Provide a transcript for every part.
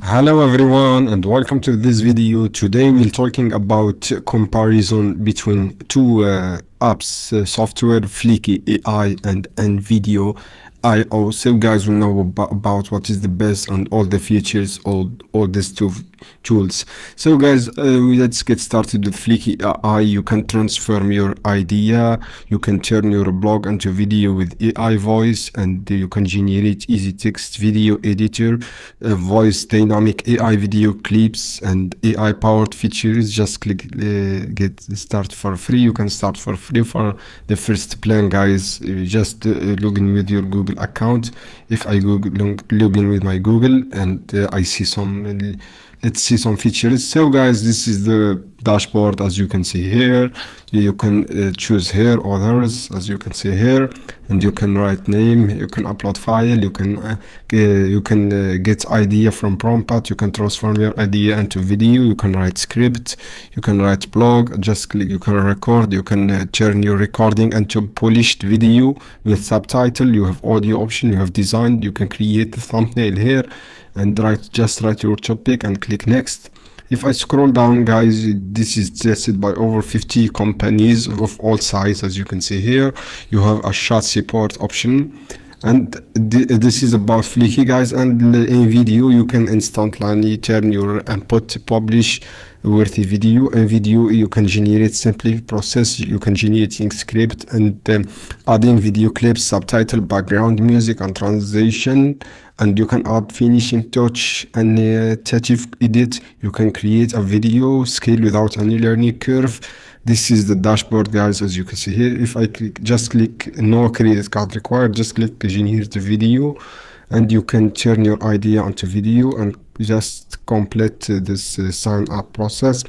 Hello everyone and welcome to this video. Today we're talking about comparison between two apps, software Fliki AI and InVideo IO. So guys will know about what is the best and all the features, all these two tools. So guys, let's get started with Fliki AI. You can transform your idea, you can turn your blog into video with AI voice, and you can generate easy text video editor, voice dynamic AI video clips, and AI powered features. Just click get start for free. You can start for free for the first plan, guys. Just log in with your Google account. If I log in with my Google and I see some let's see some features. So guys, this is the dashboard. As you can see here, you can choose here others, as you can see here, and you can write name, you can upload file, you can get idea from prompt, you can transform your idea into video, you can write script, you can write blog, just click, you can record, you can turn your recording into polished video with subtitle, you have audio option, you have design, you can create the thumbnail here and just write your topic and click next. If I scroll down, guys, this is tested by over 50 companies of all sizes. As you can see here, you have a chat support option, and this is about Fliki, guys. And in video, you can instantly turn your input publish worthy video. In video, you can generate simply process, you can generating script and adding video clips, subtitle, background music, and translation. And you can add finishing touch and native edit. You can create a video scale without any learning curve. This is the dashboard, guys. As you can see here, if I just click no credit card required, just click generate the video, and you can turn your idea into video and just complete this sign up process.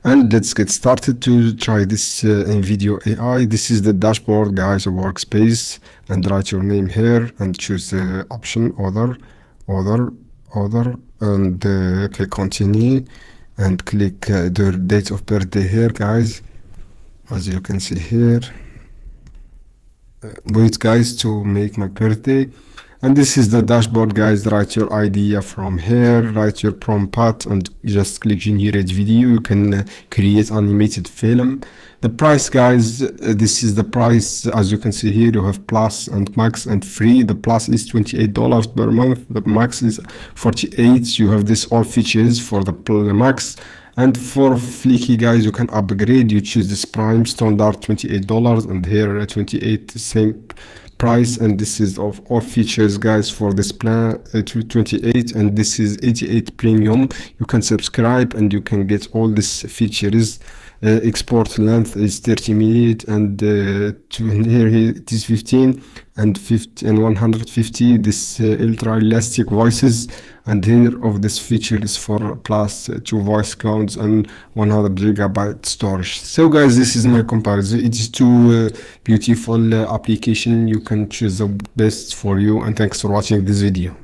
And let's get started to try this InVideo AI. This is the dashboard, guys, a workspace, and write your name here and choose the option other, and click continue and click the date of birthday here, guys. As you can see here, wait, guys, to make my birthday. And this is the dashboard, guys. Write your idea from here, write your prompt, and just click generate video. You can create animated film. The price, guys, this is the price. As you can see here, you have plus and max and free. The plus is $28 per month. The max is $48. You have this all features for the max. And for Fliki, guys, you can upgrade. You choose this prime standard $28, and here 28 same price. And this is of all features, guys, for this plan 28, and this is 88 premium. You can subscribe and you can get all these features. Export length is 30 minutes, and here it is 15 and 50 and 150. This ultra elastic voices, and here of this feature is for plus 2 voice counts and 100 gigabyte storage. So guys, this is my comparison. It is two beautiful application. You can choose the best for you, and thanks for watching this video.